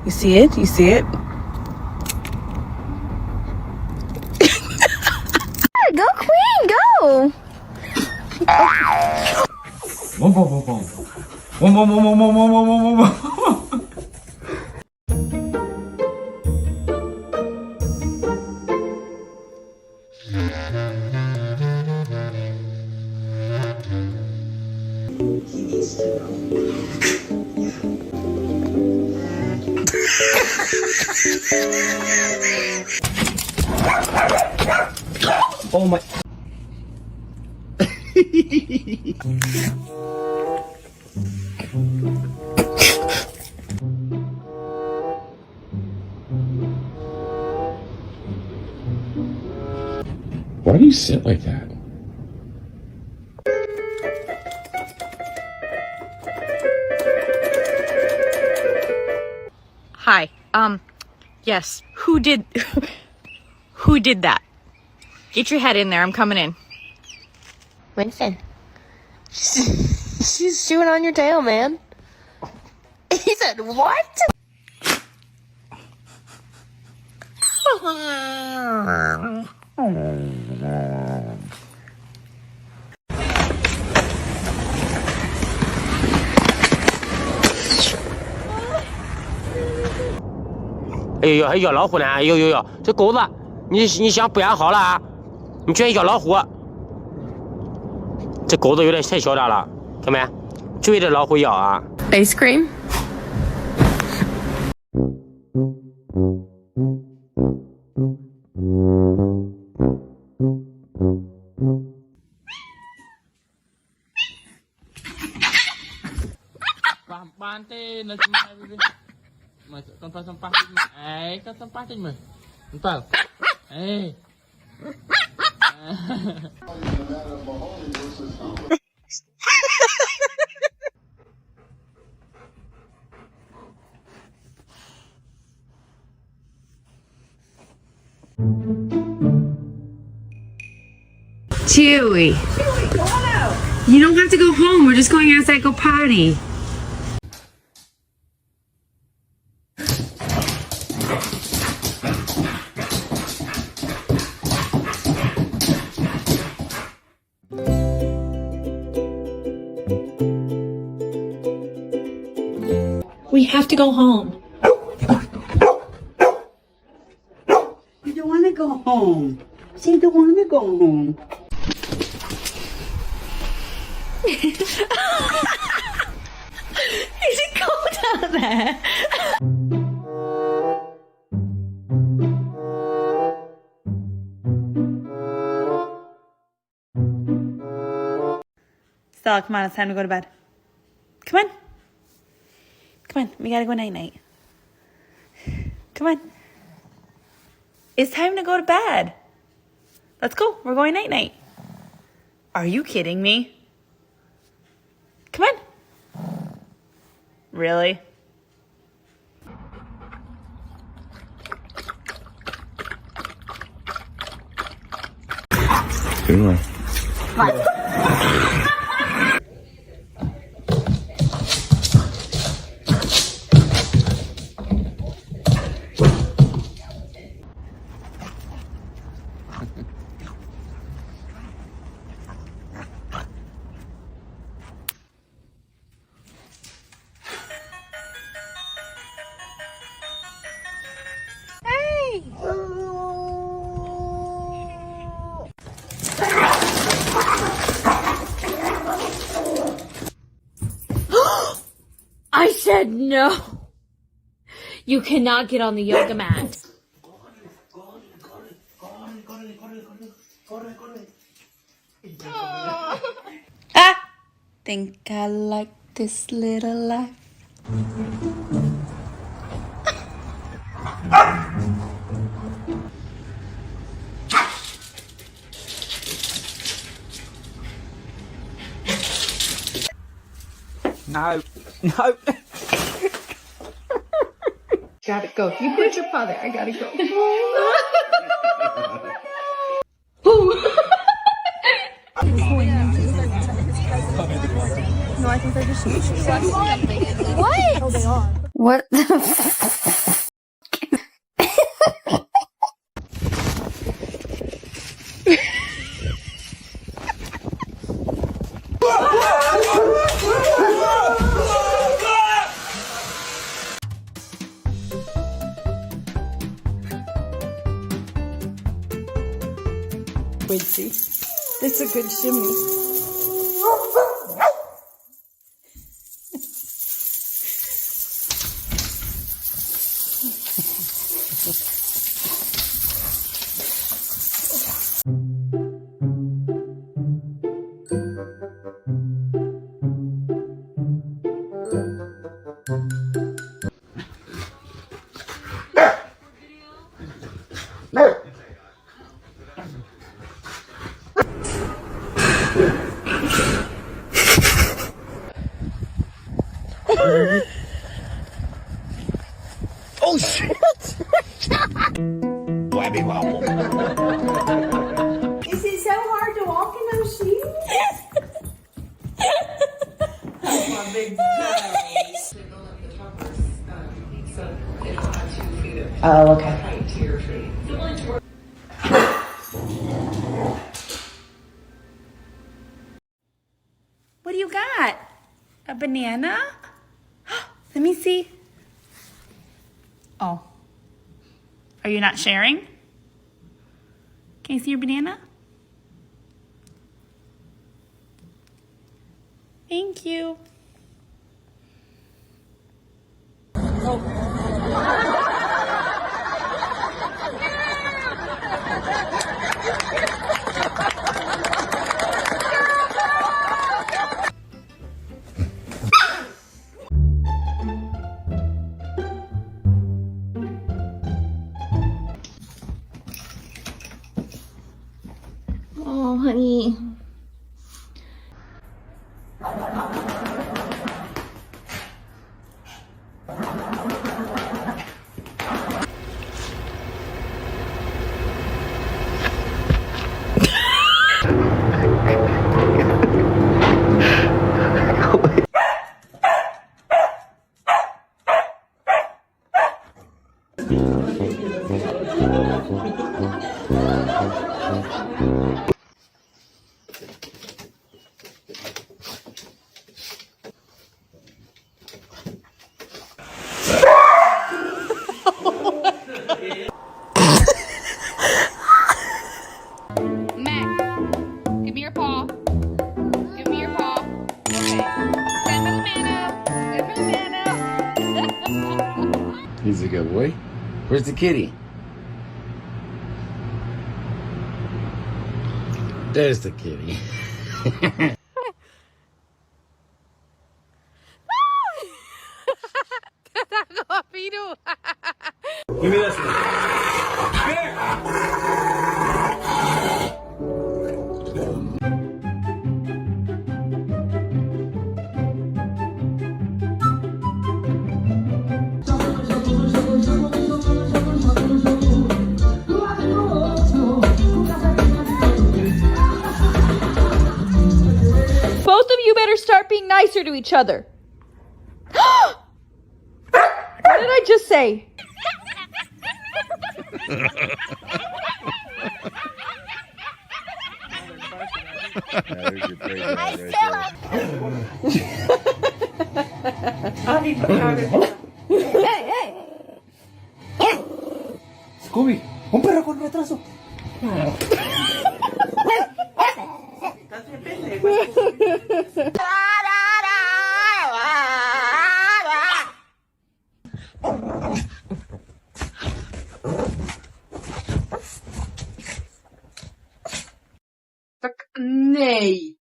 You see it? You see it? Go, Queen, go! Boom, boom, boom, boom. Boom, boom, boom, boom, boom, boom, boom, boom. He needs to know. Oh my. Why do you sit like that? Hi. Yes. Who did that? Get your head in there. I'm coming in. Winston. She's chewing on your tail, man. He said, what?哎呦，还咬老虎呢！哎呦呦呦，这狗子，你想不养好了啊？你居然咬老虎！这狗子有点太嚣张了，看没？追着老虎咬啊！ Ice cream? Bantai nak cuma bibi. Masuk sampah-sampah ni. Kau sampah ni mah. Entah. Chewy, you don't have to go home. We're just going outside, go potty. We have to go home. You don't want to go home. Say you don't want to go home. Is it cold out there? Stella, come on, it's time to go to bed. Come on. Come on, we gotta go night-night. Come on. It's time to go to bed. Let's go, we're going night-night. Are you kidding me? Come on. Really? I said no. You cannot get on the yoga mat. Think I like this little life. No. No. Gotta go. You put your paw there. I gotta go. What the Quincy. That's a good shimmy. Oh shit! Wabby wobble. Is it so hard to walk in those shoes? Oh, okay. What do you got? A banana? Let me see. Oh. Are you not sharing? Can you see your banana? Thank you. Oh, honey. Give me your paw. Give me your paw. Okay. Send me the man up. Send me the man up. He's a good boy. Where's the kitty? There's the kitty. Give me this one. Here. Both of you better start being nicer to each other. What did I just say? Scooby, un perro con retraso. Nee.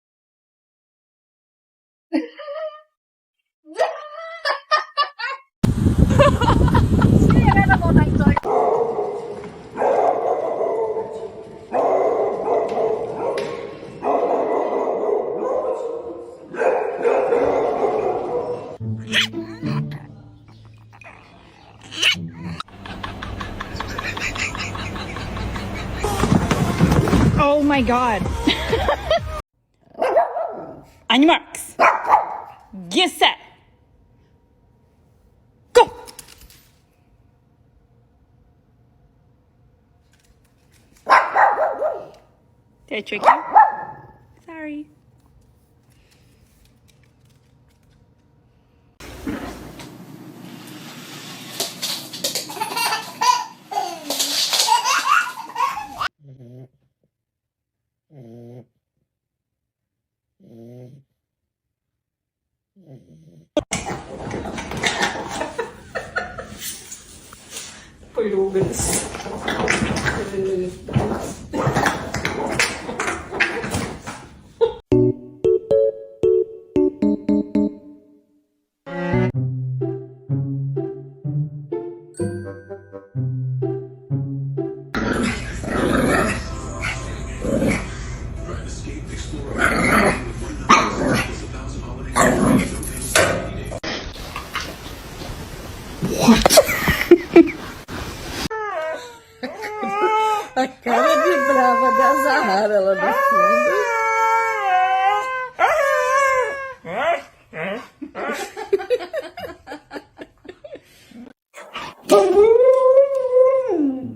Oh my God. On your marks. Get set. Go. Did I trick you? Sorry. A cara de brava da Zahara lá no fundo.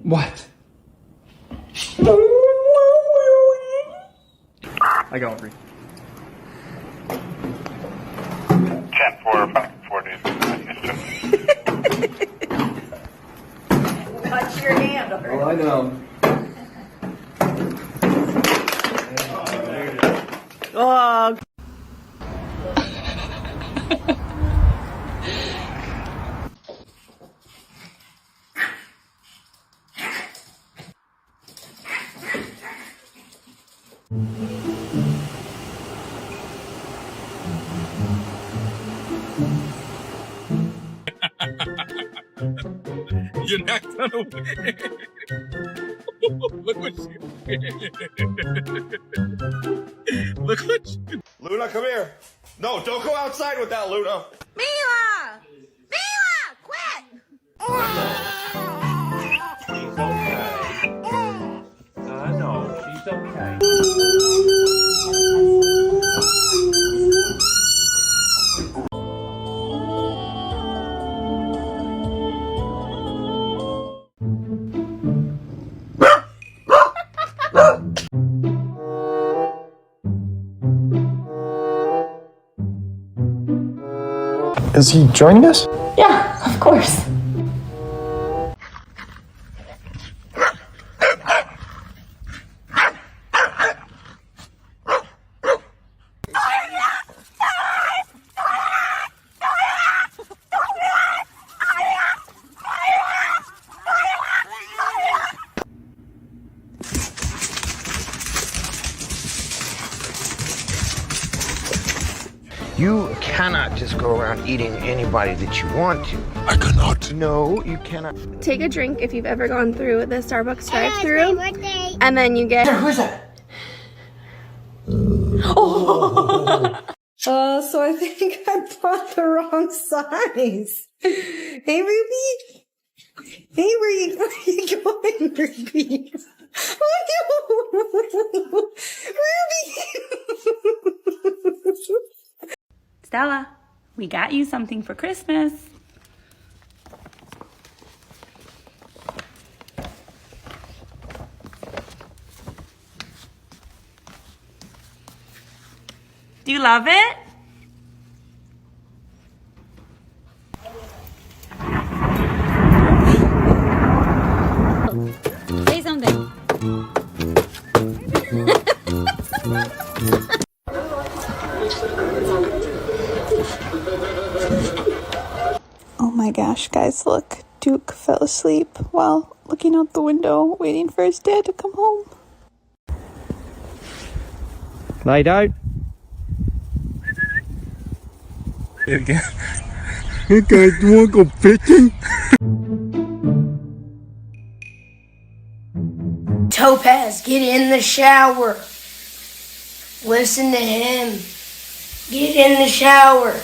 What? I got one. 10-4, back 4 days. Watch your hand. Oh, I know. Oh. You're not gonna win. Look what she did. Look what she did. Luna, come here. No, don't go outside with that, Luna. Mila! Mila! Quit! She's okay. No, she's okay. Is he joining us? Yeah, of course. You cannot just go around eating anybody that you want to. I cannot. No, you cannot. Take a drink if you've ever gone through the Starbucks drive-thru, and then you get. Who's that? So I think I bought the wrong size. Hey, Ruby. Hey, where you going, Ruby? Oh, no. Ruby. Stella, we got you something for Christmas. Do you love it? Say something. Oh my gosh, guys, look. Duke fell asleep while looking out the window, waiting for his dad to come home. Lay down. Again. Hey guys, you wanna go fishing? Topaz, get in the shower. Listen to him. Get in the shower.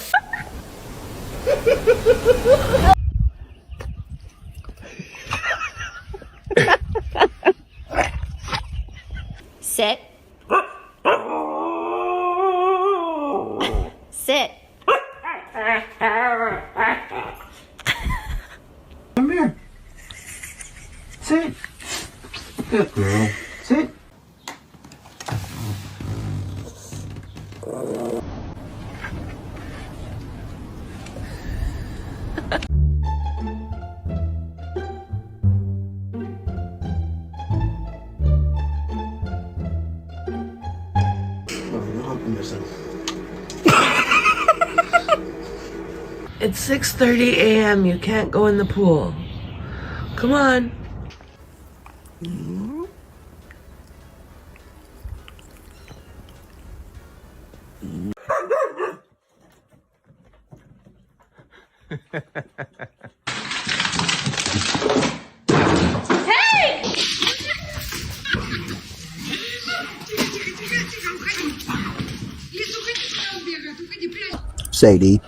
Sit. Sit. Come here. Sit. Good girl. Sit. It's 6:30 a.m. You can't go in the pool. Come on. Sadie,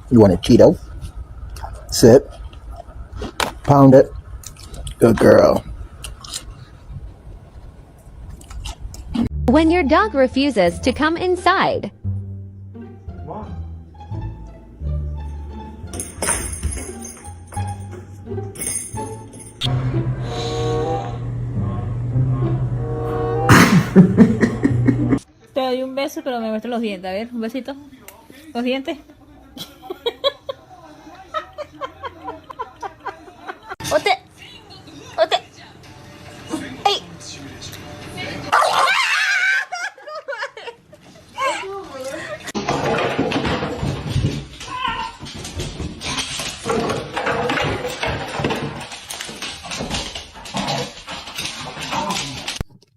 you want a Cheeto? Sit. Pound it. Good girl. When your dog refuses to come inside. Te doy un beso, pero me muestro los dientes. A ver, un besito. Los dientes. Ote. Ote. Hey.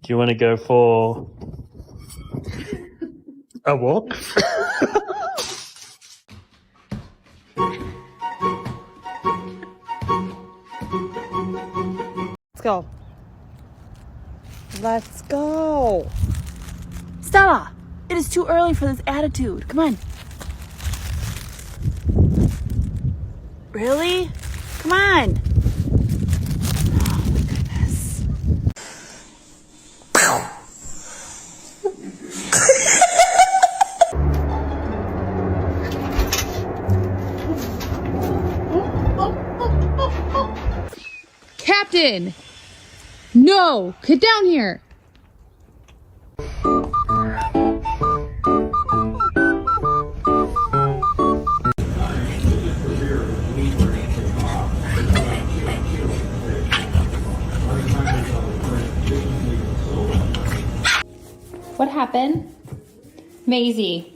Do you want to go for a walk? Let's go. Let's go. Stella, it is too early for this attitude. Come on. Really? Come on. Oh my goodness. Captain! No! Get down here! What happened? Maisie.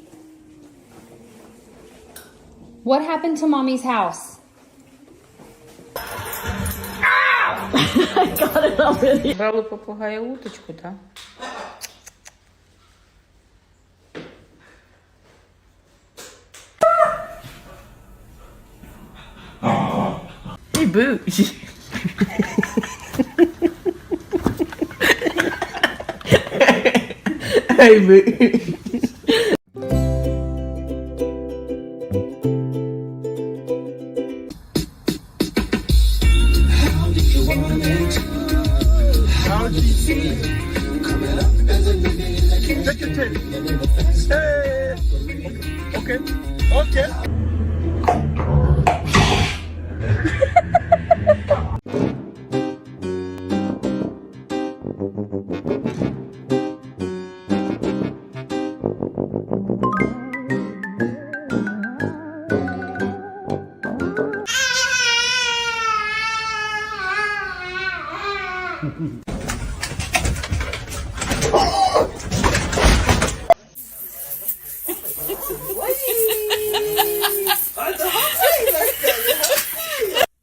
What happened to Mommy's house? I got it already. Брали попугая уточку, да? Hey, Booch. Hey, Booch.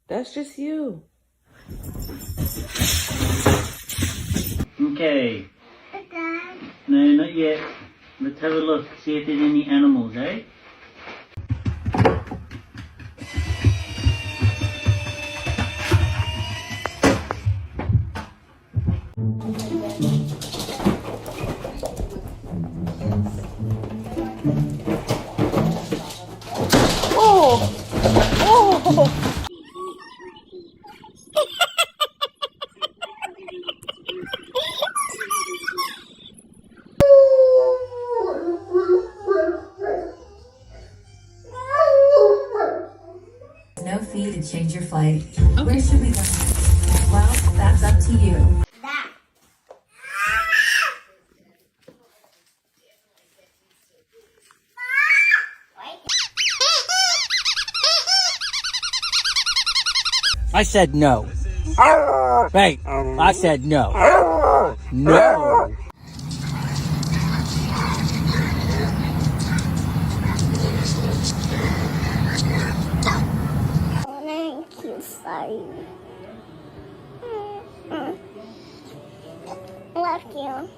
That's just you. Okay. No, not yet. Let's have a look, see if there's any animals, eh? No fee to change your flight. Okay. Where should we go next? Well, that's up to you. I said no. Hey, I said no. No. love you.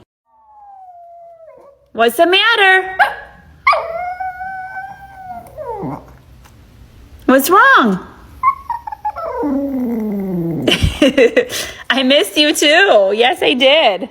What's the matter? What's wrong? I missed you too. Yes, I did.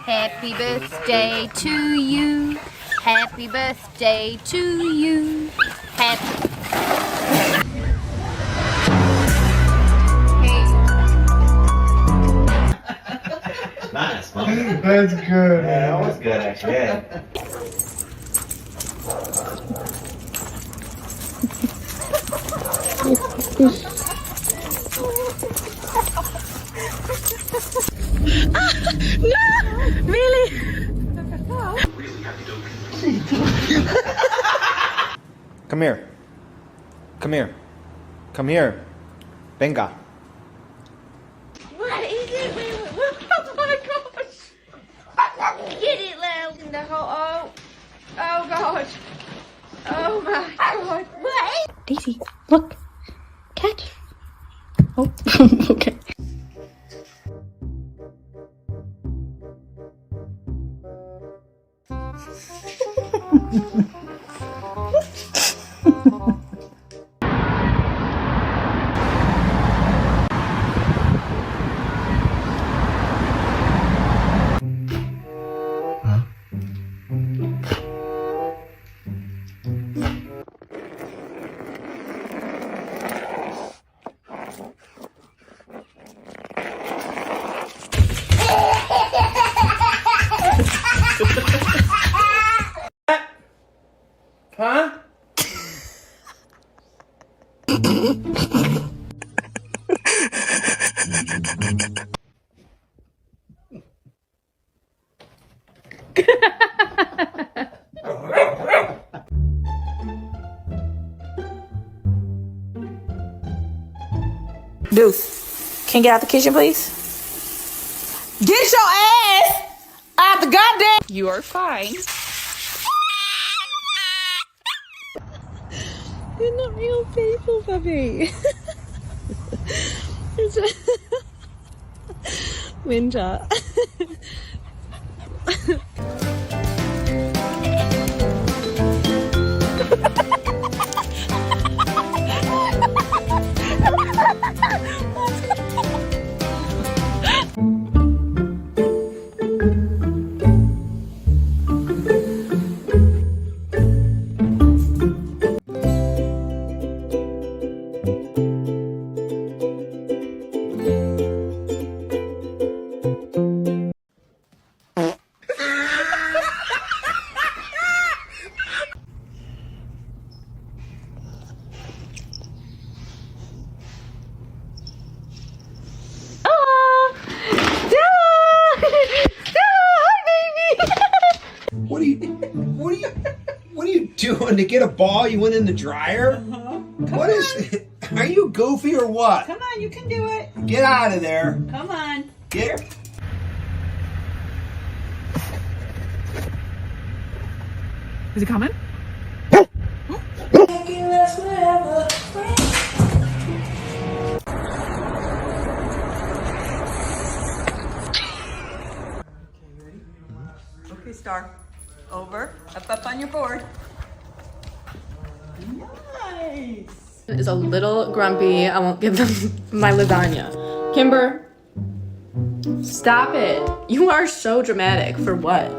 Happy birthday to you. Happy birthday to you. Happy. Nice, Mom. That's good. Yeah, that was good, actually. Yeah. No, really? Come here. Come here. Come here. Venga. What is it? Oh my gosh! Get it loud in the hole. Oh gosh. Oh my god. What? Daisy, look. Catch. Oh, okay. Huh? Deuce, can you get out the kitchen, please? Get your ass out the goddamn. You are fine. You're not real playful, puppy. It's just Winter. What are you doing? To get a ball, you went in the dryer? What is? Are you goofy or what? Come on, you can do it. Get out of there. Come on. Get. Is he coming? Okay, Star. Over. Up on your board. Nice. Is a little grumpy. I won't give them my lasagna. Kimber, stop it. You are so dramatic. For what?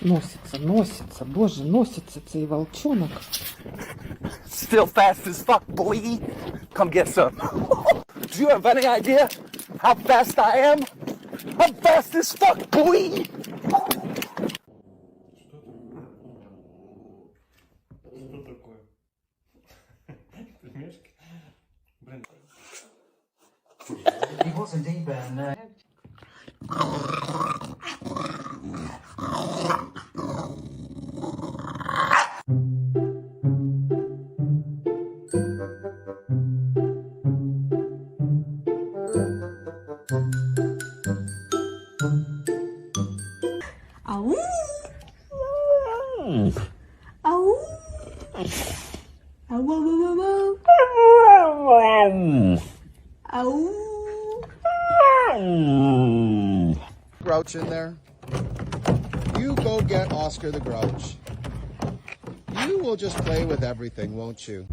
Носится, боже, носится цей волчонок. Still fast as fuck, boy. Come get some. Do you have any idea how fast I am? I'm fast as fuck, boy. Что такое? Пельмешки? Блин. He wasn't even. Ow, whoa, whoa, whoa, whoa. Ow. Grouch in there. You go get Oscar the Grouch. You will just play with everything, won't you?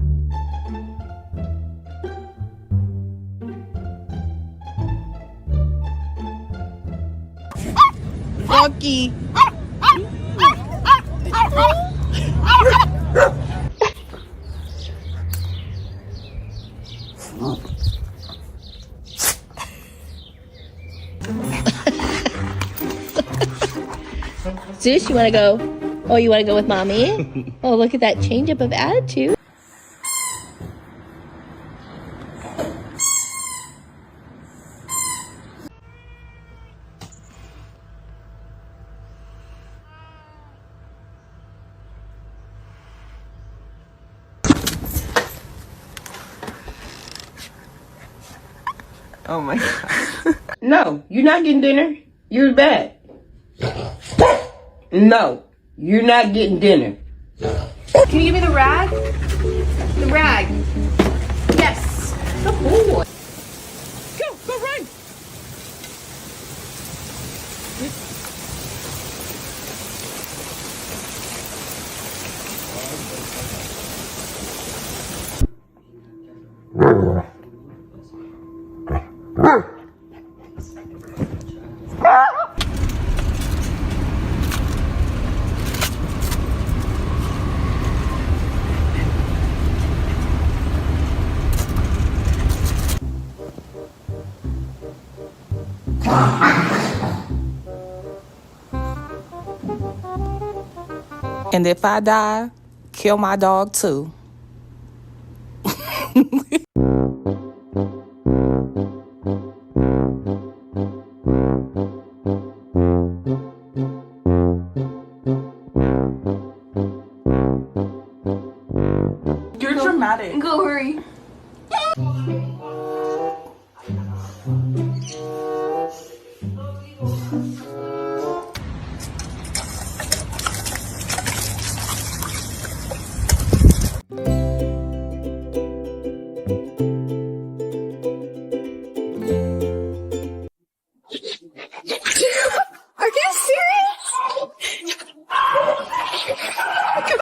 Rocky. Zeus, you want to go? Oh, you want to go with mommy? Oh, look at that change up of attitude. Oh my god. No, you're not getting dinner. You're bad. No, you're not getting dinner. Can you give me the rag? The rag. Yes. Good boy. Go run! And if I die, kill my dog too. You're dramatic. Go hurry.